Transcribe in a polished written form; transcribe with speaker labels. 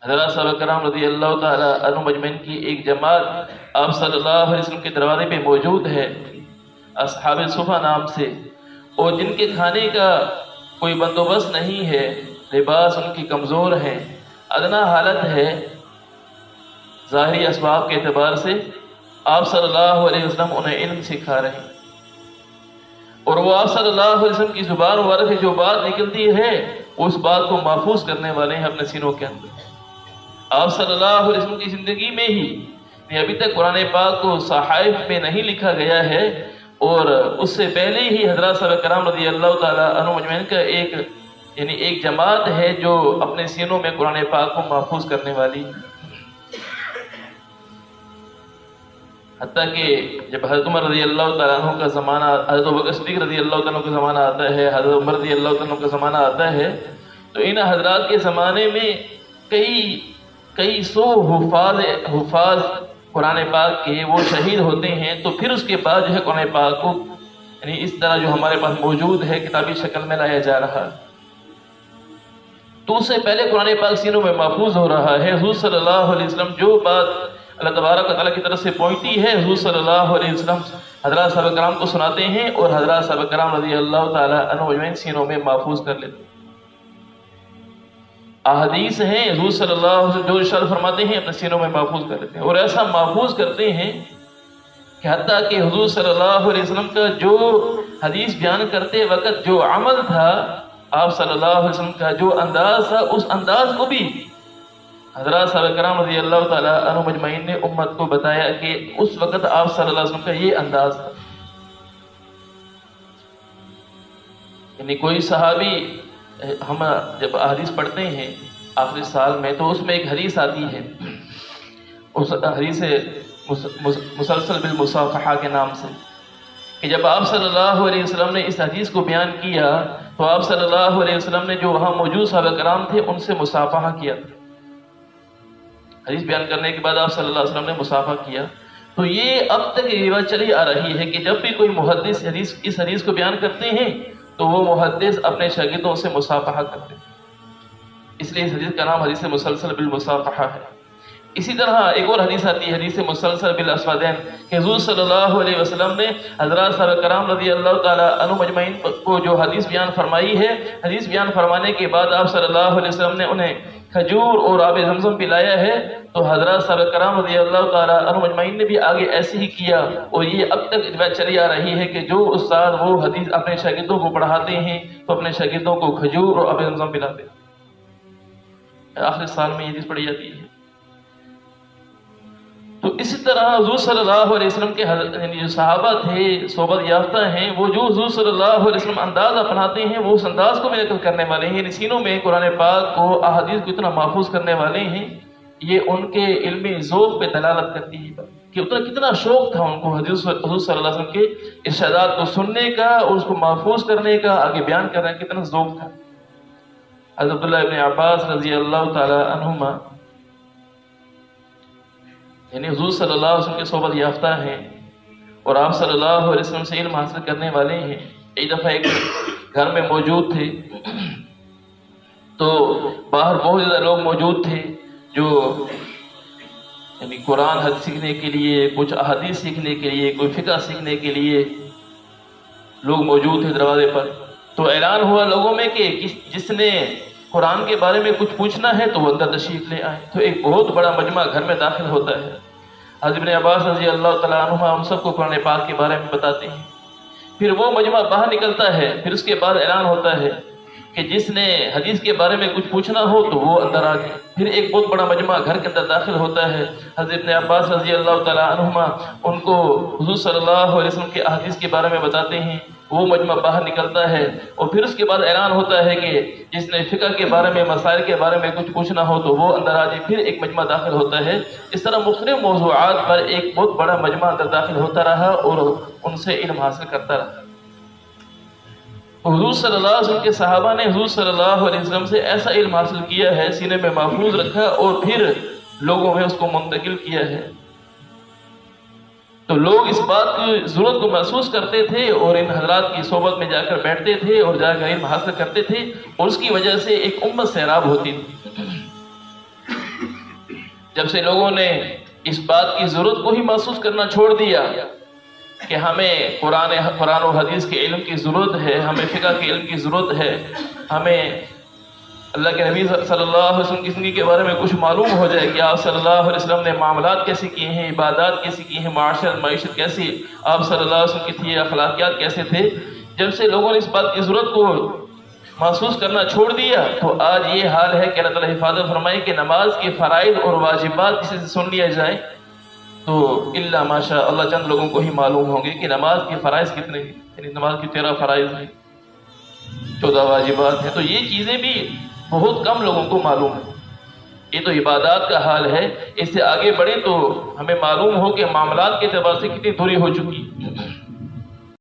Speaker 1: حضرات صحابہ کرام رضی اللہ تعالی عنہم اجمعین کی ایک جماعت آپ صلی اللہ علیہ وسلم کے دروازے پہ موجود ہے اصحاب صفا نام سے، اور جن کے کھانے کا کوئی بندوبست نہیں ہے، لباس ان کی کمزور ہے، ادنا حالت ہے ظاہری اسباب کے اعتبار سے، آپ صلی اللہ علیہ وسلم انہیں علم سکھا رہے ہیں، اور وہ آپ صلی اللہ علیہ وسلم کی زبان مبارک سے جو بات نکلتی ہے اس بات کو محفوظ کرنے والے ہیں اپنے سینوں کے اندر۔ آپ صلی اللہ علیہ وسلم کی زندگی میں ہی ابھی تک قرآن پاک کو صحائف میں نہیں لکھا گیا ہے، اور اس سے پہلے ہی حضرات صحابہ کرام رضی اللہ تعالی عنہم اجمعین کا ایک جماعت ہے جو اپنے سینوں میں قرآن پاک کو محفوظ کرنے والی، حتیٰ کہ جب حضرت عمر رضی اللہ تعالیٰ عنہ کا زمانہ، حضرت ابوبکر صدیق رضی اللہ تعالیٰ عنہ کا زمانہ آتا ہے، حضرت عمر رضی اللہ تعالیٰ عنہ کا زمانہ آتا ہے، تو ان حضرات کے زمانے میں کئی سو حفاظ قرآن پاک کے وہ شہید ہوتے ہیں، تو پھر اس کے بعد جو ہے قرآن پاک کو یعنی اس طرح جو ہمارے پاس موجود ہے کتابی شکل میں لایا جا رہا، تو اس سے پہلے قرآن پاک سینوں میں محفوظ ہو رہا ہے۔ حضور صلی اللہ علیہ وسلم جو بات اللہ تبارک و تعالیٰ کی طرف سے پہنچتی ہے، حضور صلی اللہ علیہ وسلم حضرات صحابہ کرام کو سناتے ہیں، اور حضرات صحابہ کرام رضی اللہ تعالیٰ عنہ اجمعین سینوں میں محفوظ کر لیتے ہیں۔ احادیث ہیں حضور صلی اللہ علیہ وسلم جو ارشاد فرماتے ہیں اپنے سینوں میں محفوظ کر لیتے ہیں، اور ایسا محفوظ کرتے ہیں کہ حتیٰ کہ حضور صلی اللہ علیہ وسلم کا جو حدیث بیان کرتے وقت جو عمل تھا، آپ صلی اللہ علیہ وسلم کا جو انداز تھا، اس انداز کو بھی حضرات صحابہ کرام رضی اللہ تعالیٰ عنہ مجمعین نے امت کو بتایا کہ اس وقت آپ صلی اللہ علیہ وسلم کا یہ انداز تھا۔ یعنی کوئی صحابی، ہم جب حدیث پڑھتے ہیں آخری سال میں تو اس میں ایک حدیث آتی ہے، اس حدیث مسلسل بالمصافحہ کے نام سے، کہ جب آپ صلی اللہ علیہ وسلم نے اس حدیث کو بیان کیا تو آپ صلی اللہ علیہ وسلم نے جو وہاں موجود صحابہ کرام تھے ان سے مصافحہ کیا۔ حدیث بیان کرنے کے بعد آپ صلی اللہ علیہ وسلم نے مصافحہ کیا، تو یہ اب تک یہ بات چلی آ رہی ہے کہ جب بھی کوئی محدث اس حدیث کو بیان کرتے ہیں تو وہ محدث اپنے شاگردوں سے مصافحہ کرتے ہیں، اس لیے اس حدیث کا نام حدیث مسلسل بالمصافحہ ہے۔ اسی طرح ایک اور حدیث آتی ہے حدیث مسلسل بالاسودین، کہ حضور صلی اللہ علیہ وسلم نے حضرات صحابہ کرام رضی اللہ تعالیٰ عنہ مجمعین کو جو حدیث بیان فرمائی ہے، حدیث بیان فرمانے کے بعد آپ صلی اللہ علیہ وسلم نے انہیں کھجور اور آب زمزم پلایا ہے، تو حضرات صحابہ کرام رضی اللہ تعالیٰ عنہ مجمعین نے بھی آگے ایسے ہی کیا، اور یہ اب تک روایت چلی آ رہی ہے کہ جو استاد وہ حدیث اپنے شاگردوں کو پڑھاتے ہیں تو اپنے شاگردوں کو کھجور اور آب زمزم پلاتے ہیں۔ آخری سال میں یہ حدیث پڑھی جاتی ہے۔ تو اسی طرح حضور صلی اللہ علیہ وسلم کے جو صحابہ تھے صحبت یافتہ ہیں، وہ جو حضور صلی اللہ علیہ وسلم انداز اپناتے ہیں وہ اس انداز کو بھی نقل کرنے والے ہیں، یعنی سینوں میں قرآن پاک کو احادیث کو اتنا محفوظ کرنے والے ہیں، یہ ان کے علمی ذوق پہ دلالت کرتی ہے کہ کتنا شوق تھا ان کو حضور صلی اللہ علیہ وسلم کے ارشادات کو سننے کا اور اس کو محفوظ کرنے کا، آگے بیان کرنے کا کتنا ذوق تھا۔ حضرت عبداللہ ابن عباس رضی اللہ تعالی عنہما یعنی حضور صلی اللہ علیہ وسلم کے صحبت یافتہ ہیں اور آپ صلی اللہ علیہ وسلم سے علم حاصل کرنے والے ہیں۔ ایک دفعہ ایک گھر میں موجود تھے، تو باہر بہت زیادہ لوگ موجود تھے جو یعنی قرآن حدیث سیکھنے کے لیے، کچھ احادیث سیکھنے کے لیے، کوئی فقہ سیکھنے کے لیے لوگ موجود تھے دروازے پر۔ تو اعلان ہوا لوگوں میں کہ جس نے قرآن کے بارے میں کچھ پوچھنا ہے تو وہ اندر تشریف لے آئے۔ تو ایک بہت بڑا مجمع گھر میں داخل ہوتا ہے۔ حضرت ابن عباس رضی اللہ تعالیٰ عنہما ہم سب کو قرآن پاک کے بارے میں بتاتے ہیں۔ پھر وہ مجمع باہر نکلتا ہے، پھر اس کے بعد اعلان ہوتا ہے کہ جس نے حدیث کے بارے میں کچھ پوچھنا ہو تو وہ اندر آ جائے۔ پھر ایک بہت بڑا مجمع گھر کے اندر داخل ہوتا ہے۔ حضرت ابن عباس رضی اللہ تعالیٰ عنہما ان کو حضور صلی اللہ علیہ وسلم کے احادیث کے بارے میں بتاتے ہیں۔ وہ مجمع باہر نکلتا ہے اور پھر اس کے بعد اعلان ہوتا ہے کہ جس نے فقہ کے بارے میں، مسائل کے بارے میں کچھ پوچھنا ہو تو وہ اندر آ جائے۔ پھر ایک مجمع داخل ہوتا ہے۔ اس طرح مختلف موضوعات پر ایک بہت بڑا مجمع اندر داخل ہوتا رہا اور ان سے علم حاصل کرتا رہا۔ حضور صلی اللہ علیہ وسلم کے صحابہ نے حضور صلی اللہ علیہ وسلم سے ایسا علم حاصل کیا ہے، سینے میں محفوظ رکھا اور پھر لوگوں میں اس کو منتقل کیا ہے۔ تو لوگ اس بات کی ضرورت کو محسوس کرتے تھے اور ان حضرات کی صحبت میں جا کر بیٹھتے تھے اور جا کر علم حاصل کرتے تھے، اور اس کی وجہ سے ایک امت سیراب ہوتی تھی۔ جب سے لوگوں نے اس بات کی ضرورت کو ہی محسوس کرنا چھوڑ دیا کہ ہمیں قرآن و حدیث کے علم کی ضرورت ہے، ہمیں فقہ کے علم کی ضرورت ہے، ہمیں اللہ کے نبی صلی اللہ علیہ وسلم کی زندگی کے بارے میں کچھ معلوم ہو جائے کہ آپ صلی اللہ علیہ وسلم نے معاملات کیسے کیے ہیں، عبادات کیسے کی ہیں، معیشت کیسی آپ صلی اللہ علیہ وسلم کی تھی، اخلاقیات کیسے تھے، جب سے لوگوں نے اس بات کی ضرورت کو محسوس کرنا چھوڑ دیا تو آج یہ حال ہے کہ اللہ تعالیٰ حفاظت فرمائے کہ نماز کے فرائض اور واجبات کسی سے سن لیا جائے تو الا ماشاء اللہ چند لوگوں کو ہی معلوم ہوں گے کہ نماز کے فرائض کتنے ہیں، یعنی نماز کی 13 فرائض ہیں، 14 واجبات ہیں، تو یہ چیزیں بھی بہت کم لوگوں کو معلوم ہے۔ یہ تو عبادات کا حال ہے، اس سے آگے بڑھیں تو ہمیں معلوم ہو کہ معاملات کے اعتبار سے کتنی دوری ہو چکی ہے۔